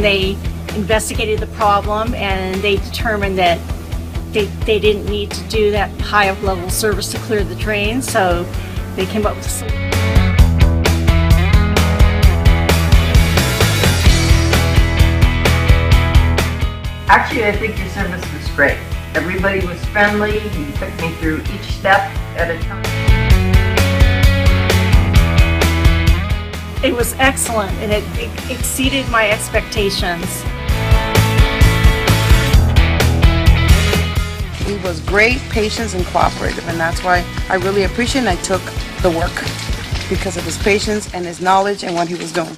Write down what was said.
they investigated the problem, and they determined that they didn't need to do that high of level service to clear the drain, so they came up with a solution. Actually, I think your service was great. Everybody was friendly. You took me through each step at a time. It was excellent, and it exceeded my expectations. He was great, patient, and cooperative, and that's why I really appreciate and I took the work because of his patience and his knowledge and what he was doing.